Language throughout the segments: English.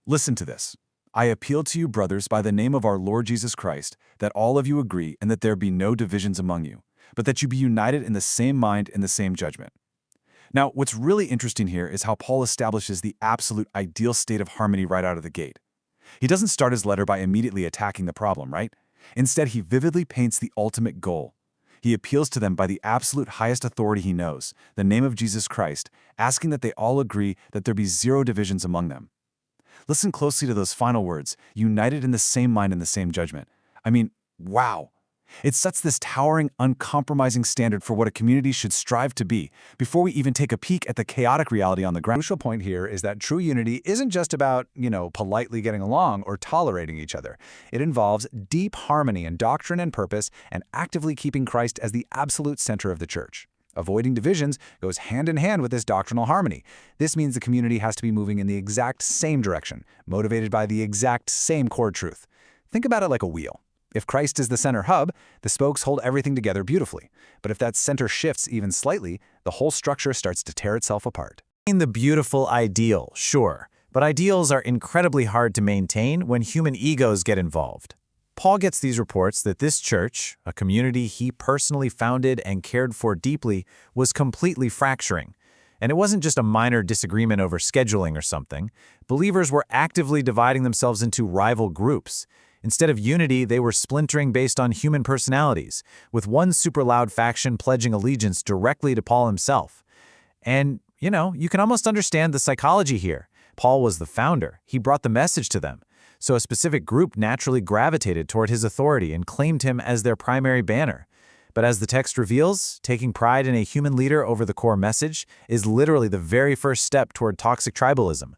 Listen to this. I appeal to you, brothers, by the name of our Lord Jesus Christ, that all of you agree and that there be no divisions among you, but that you be united in the same mind and the same judgment. Now, what's really interesting here is how Paul establishes the absolute ideal state of harmony right out of the gate. He doesn't start his letter by immediately attacking the problem, right? Instead, he vividly paints the ultimate goal. He appeals to them by the absolute highest authority he knows, the name of Jesus Christ, asking that they all agree that there be zero divisions among them. Listen closely to those final words, united in the same mind and the same judgment. I mean, wow. It sets this towering, uncompromising standard for what a community should strive to be before we even take a peek at the chaotic reality on the ground. The crucial point here is that true unity isn't just about, politely getting along or tolerating each other. It involves deep harmony in doctrine and purpose and actively keeping Christ as the absolute center of the church. Avoiding divisions goes hand in hand with this doctrinal harmony. This means the community has to be moving in the exact same direction, motivated by the exact same core truth. Think about it like a wheel. If Christ is the center hub, the spokes hold everything together beautifully. But if that center shifts even slightly, the whole structure starts to tear itself apart. The beautiful ideal, sure, but ideals are incredibly hard to maintain when human egos get involved. Paul gets these reports that this church, a community he personally founded and cared for deeply, was completely fracturing. And it wasn't just a minor disagreement over scheduling or something. Believers were actively dividing themselves into rival groups. Instead of unity, they were splintering based on human personalities, with one super loud faction pledging allegiance directly to Paul himself. And, you can almost understand the psychology here. Paul was the founder. He brought the message to them. So a specific group naturally gravitated toward his authority and claimed him as their primary banner. But as the text reveals, taking pride in a human leader over the core message is literally the very first step toward toxic tribalism.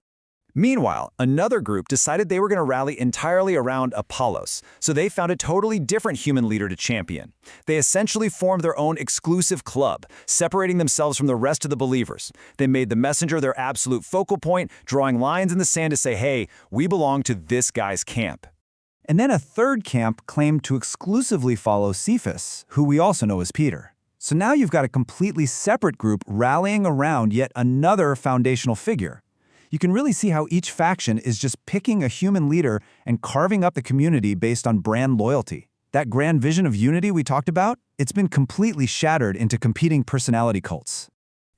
Meanwhile, another group decided they were going to rally entirely around Apollos, so they found a totally different human leader to champion. They essentially formed their own exclusive club, separating themselves from the rest of the believers. They made the messenger their absolute focal point, drawing lines in the sand to say, hey, we belong to this guy's camp. And then a third camp claimed to exclusively follow Cephas, who we also know as Peter. So now you've got a completely separate group rallying around yet another foundational figure. You can really see how each faction is just picking a human leader and carving up the community based on brand loyalty. That grand vision of unity we talked about, it's been completely shattered into competing personality cults.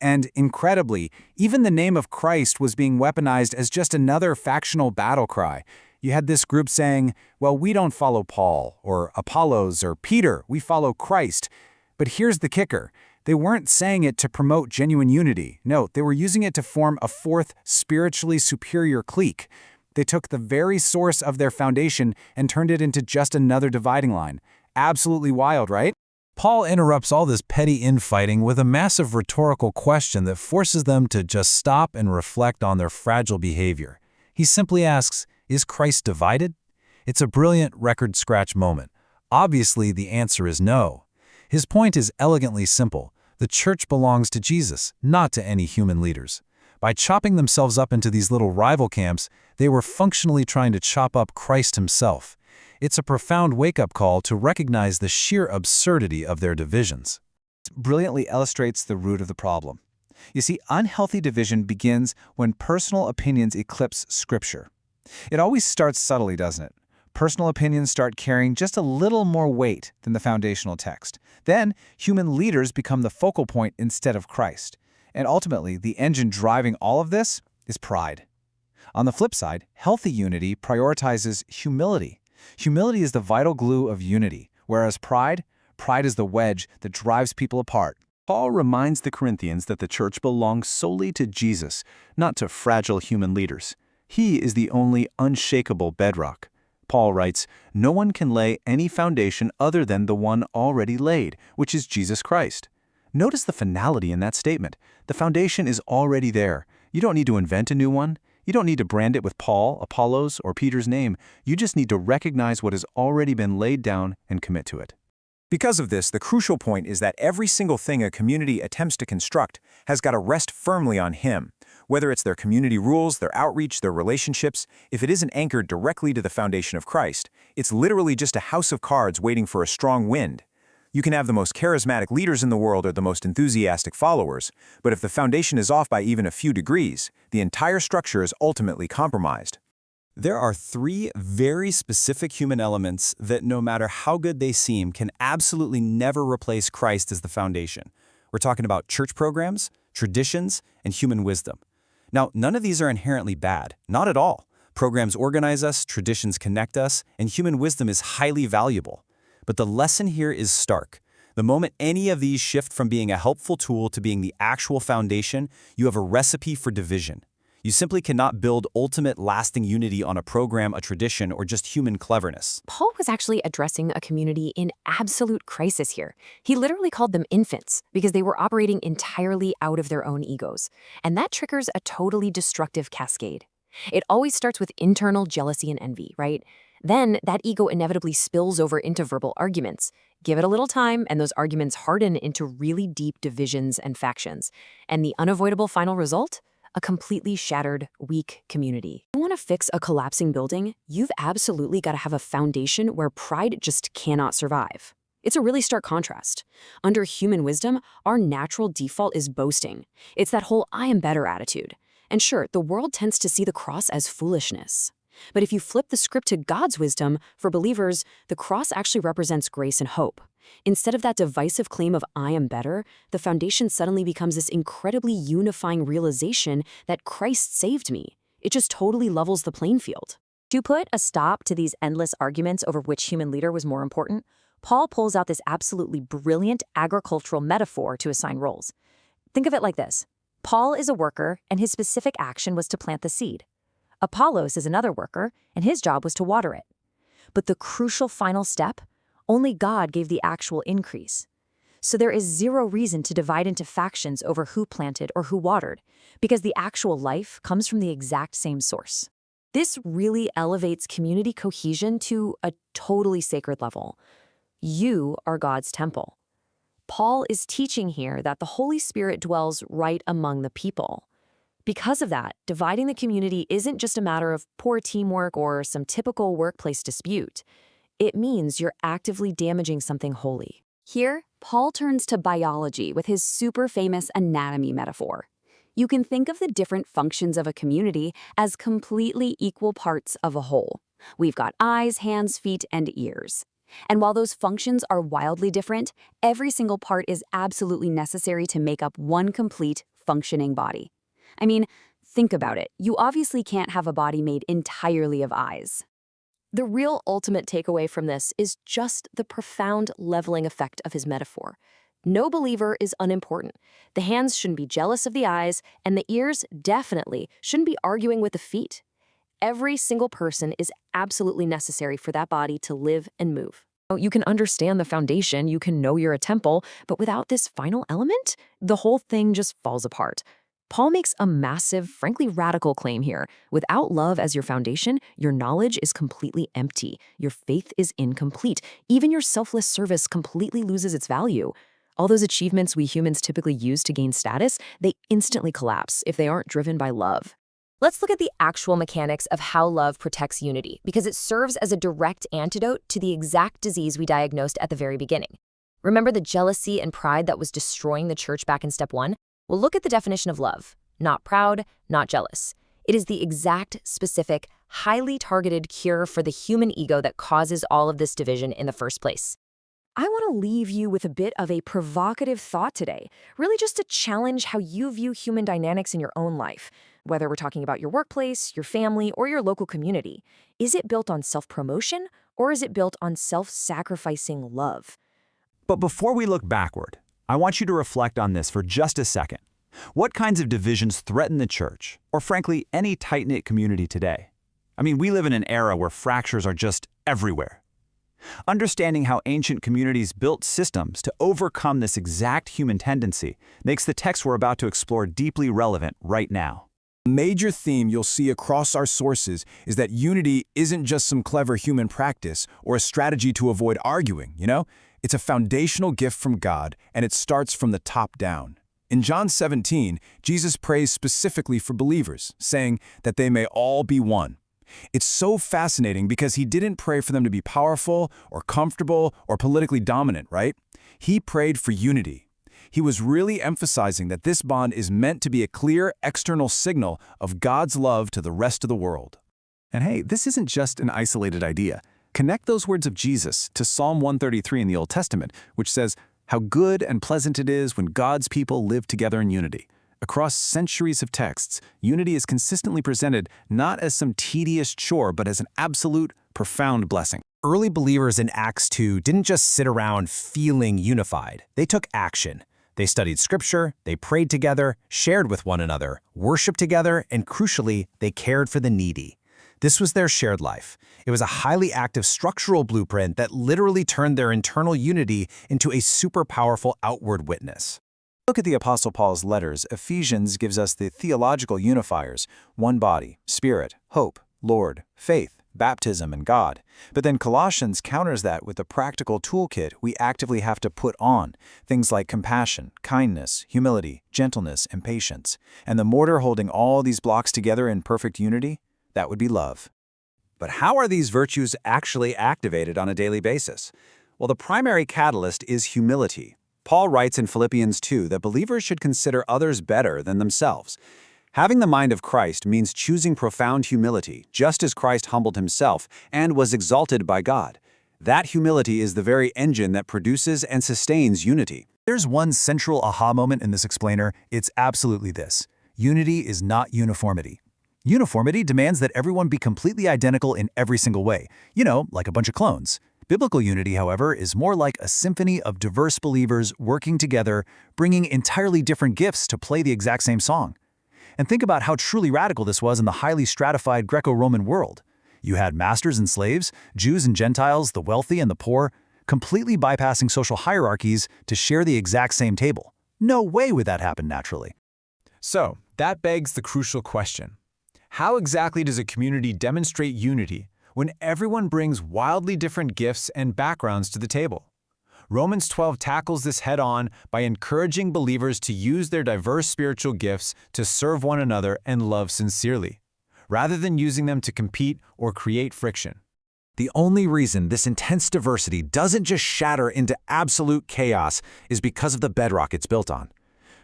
And incredibly, even the name of Christ was being weaponized as just another factional battle cry. You had this group saying, well, we don't follow Paul, or Apollos, or Peter, we follow Christ. But here's the kicker. They weren't saying it to promote genuine unity. No, they were using it to form a fourth, spiritually superior clique. They took the very source of their foundation and turned it into just another dividing line. Absolutely wild, right? Paul interrupts all this petty infighting with a massive rhetorical question that forces them to just stop and reflect on their fragile behavior. He simply asks, is Christ divided? It's a brilliant record-scratch moment. Obviously, the answer is no. His point is elegantly simple. The church belongs to Jesus, not to any human leaders. By chopping themselves up into these little rival camps, they were functionally trying to chop up Christ himself. It's a profound wake-up call to recognize the sheer absurdity of their divisions. It brilliantly illustrates the root of the problem. You see, unhealthy division begins when personal opinions eclipse Scripture. It always starts subtly, doesn't it? Personal opinions start carrying just a little more weight than the foundational text. Then, human leaders become the focal point instead of Christ. And ultimately, the engine driving all of this is pride. On the flip side, healthy unity prioritizes humility. Humility is the vital glue of unity, whereas pride is the wedge that drives people apart. Paul reminds the Corinthians that the church belongs solely to Jesus, not to fragile human leaders. He is the only unshakable bedrock. Paul writes, no one can lay any foundation other than the one already laid, which is Jesus Christ. Notice the finality in that statement. The foundation is already there. You don't need to invent a new one. You don't need to brand it with Paul, Apollos, or Peter's name. You just need to recognize what has already been laid down and commit to it. Because of this, the crucial point is that every single thing a community attempts to construct has got to rest firmly on Him. Whether it's their community rules, their outreach, their relationships, if it isn't anchored directly to the foundation of Christ, it's literally just a house of cards waiting for a strong wind. You can have the most charismatic leaders in the world or the most enthusiastic followers, but if the foundation is off by even a few degrees, the entire structure is ultimately compromised. There are three very specific human elements that, no matter how good they seem, can absolutely never replace Christ as the foundation. We're talking about church programs, traditions, and human wisdom. Now, none of these are inherently bad, not at all. Programs organize us, traditions connect us, and human wisdom is highly valuable. But the lesson here is stark. The moment any of these shift from being a helpful tool to being the actual foundation, you have a recipe for division. You simply cannot build ultimate lasting unity on a program, a tradition, or just human cleverness. Paul was actually addressing a community in absolute crisis here. He literally called them infants because they were operating entirely out of their own egos. And that triggers a totally destructive cascade. It always starts with internal jealousy and envy, right? Then that ego inevitably spills over into verbal arguments. Give it a little time, and those arguments harden into really deep divisions and factions. And the unavoidable final result? A completely shattered, weak community. You want to fix a collapsing building? You've absolutely got to have a foundation where pride just cannot survive. It's a really stark contrast. Under human wisdom, our natural default is boasting. It's that whole I am better attitude. And sure, the world tends to see the cross as foolishness. But if you flip the script to God's wisdom, for believers, the cross actually represents grace and hope. Instead of that divisive claim of I am better, the foundation suddenly becomes this incredibly unifying realization that Christ saved me. It just totally levels the playing field. To put a stop to these endless arguments over which human leader was more important, Paul pulls out this absolutely brilliant agricultural metaphor to assign roles. Think of it like this. Paul is a worker, and his specific action was to plant the seed. Apollos is another worker, and his job was to water it. But the crucial final step? Only God gave the actual increase. So there is zero reason to divide into factions over who planted or who watered, because the actual life comes from the exact same source. This really elevates community cohesion to a totally sacred level. You are God's temple. Paul is teaching here that the Holy Spirit dwells right among the people. Because of that, dividing the community isn't just a matter of poor teamwork or some typical workplace dispute. It means you're actively damaging something holy. Here, Paul turns to biology with his super famous anatomy metaphor. You can think of the different functions of a community as completely equal parts of a whole. We've got eyes, hands, feet, and ears. And while those functions are wildly different, every single part is absolutely necessary to make up one complete, functioning body. I mean, think about it. You obviously can't have a body made entirely of eyes. The real ultimate takeaway from this is just the profound leveling effect of his metaphor. No believer is unimportant. The hands shouldn't be jealous of the eyes, and the ears definitely shouldn't be arguing with the feet. Every single person is absolutely necessary for that body to live and move. You can understand the foundation, you can know you're a temple, but without this final element, the whole thing just falls apart. Paul makes a massive, frankly radical claim here. Without love as your foundation, your knowledge is completely empty. Your faith is incomplete. Even your selfless service completely loses its value. All those achievements we humans typically use to gain status, they instantly collapse if they aren't driven by love. Let's look at the actual mechanics of how love protects unity, because it serves as a direct antidote to the exact disease we diagnosed at the very beginning. Remember the jealousy and pride that was destroying the church back in step 1? Well, look at the definition of love. Not proud, not jealous. It is the exact, specific, highly targeted cure for the human ego that causes all of this division in the first place. I want to leave you with a bit of a provocative thought today, really just to challenge how you view human dynamics in your own life, whether we're talking about your workplace, your family, or your local community. Is it built on self-promotion, or is it built on self-sacrificing love? But before we look backward, I want you to reflect on this for just a second. What kinds of divisions threaten the church, or frankly, any tight-knit community today? I mean, we live in an era where fractures are just everywhere. Understanding how ancient communities built systems to overcome this exact human tendency makes the text we're about to explore deeply relevant right now. A major theme you'll see across our sources is that unity isn't just some clever human practice or a strategy to avoid arguing, It's a foundational gift from God, and it starts from the top down. In John 17, Jesus prays specifically for believers, saying that they may all be one. It's so fascinating because he didn't pray for them to be powerful or comfortable or politically dominant, right? He prayed for unity. He was really emphasizing that this bond is meant to be a clear external signal of God's love to the rest of the world. And hey, this isn't just an isolated idea. Connect those words of Jesus to Psalm 133 in the Old Testament, which says, "How good and pleasant it is when God's people live together in unity." Across centuries of texts, unity is consistently presented not as some tedious chore, but as an absolute, profound blessing. Early believers in Acts 2 didn't just sit around feeling unified. They took action. They studied Scripture, they prayed together, shared with one another, worshiped together, and crucially, they cared for the needy. This was their shared life. It was a highly active structural blueprint that literally turned their internal unity into a super powerful outward witness. Look at the Apostle Paul's letters. Ephesians gives us the theological unifiers: one body, Spirit, hope, Lord, faith, baptism, and God. But then Colossians counters that with a practical toolkit we actively have to put on, things like compassion, kindness, humility, gentleness, and patience. And the mortar holding all these blocks together in perfect unity? That would be love. But how are these virtues actually activated on a daily basis? Well, the primary catalyst is humility. Paul writes in Philippians 2 that believers should consider others better than themselves. Having the mind of Christ means choosing profound humility, just as Christ humbled himself and was exalted by God. That humility is the very engine that produces and sustains unity. There's one central aha moment in this explainer. It's absolutely this: unity is not uniformity. Uniformity demands that everyone be completely identical in every single way, like a bunch of clones. Biblical unity, however, is more like a symphony of diverse believers working together, bringing entirely different gifts to play the exact same song. And think about how truly radical this was in the highly stratified Greco-Roman world. You had masters and slaves, Jews and Gentiles, the wealthy and the poor, completely bypassing social hierarchies to share the exact same table. No way would that happen naturally. So, that begs the crucial question. How exactly does a community demonstrate unity when everyone brings wildly different gifts and backgrounds to the table? Romans 12 tackles this head-on by encouraging believers to use their diverse spiritual gifts to serve one another and love sincerely, rather than using them to compete or create friction. The only reason this intense diversity doesn't just shatter into absolute chaos is because of the bedrock it's built on.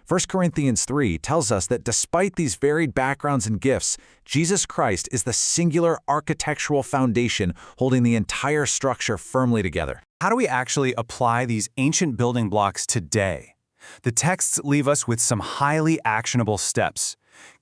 1 Corinthians 3 tells us that despite these varied backgrounds and gifts, Jesus Christ is the singular architectural foundation holding the entire structure firmly together. How do we actually apply these ancient building blocks today? The texts leave us with some highly actionable steps.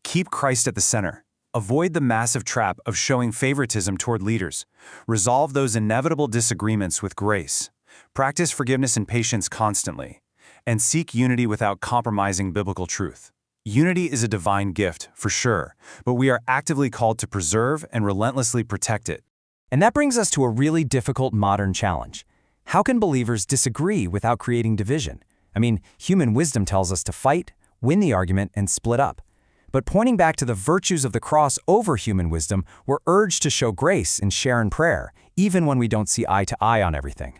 Keep Christ at the center. Avoid the massive trap of showing favoritism toward leaders. Resolve those inevitable disagreements with grace. Practice forgiveness and patience constantly. And seek unity without compromising biblical truth. Unity is a divine gift, for sure, but we are actively called to preserve and relentlessly protect it. And that brings us to a really difficult modern challenge. How can believers disagree without creating division? I mean, human wisdom tells us to fight, win the argument, and split up. But pointing back to the virtues of the cross over human wisdom, we're urged to show grace and share in prayer, even when we don't see eye to eye on everything.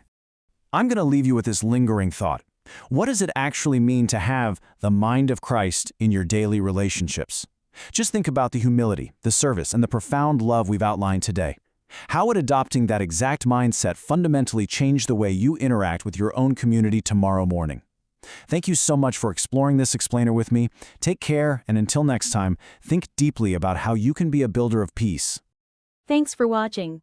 I'm going to leave you with this lingering thought. What does it actually mean to have the mind of Christ in your daily relationships? Just think about the humility, the service, and the profound love we've outlined today. How would adopting that exact mindset fundamentally change the way you interact with your own community tomorrow morning? Thank you so much for exploring this explainer with me. Take care, and until next time, think deeply about how you can be a builder of peace. Thanks for watching.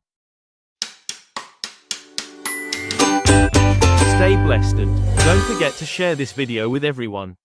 Stay blessed and don't forget to share this video with everyone.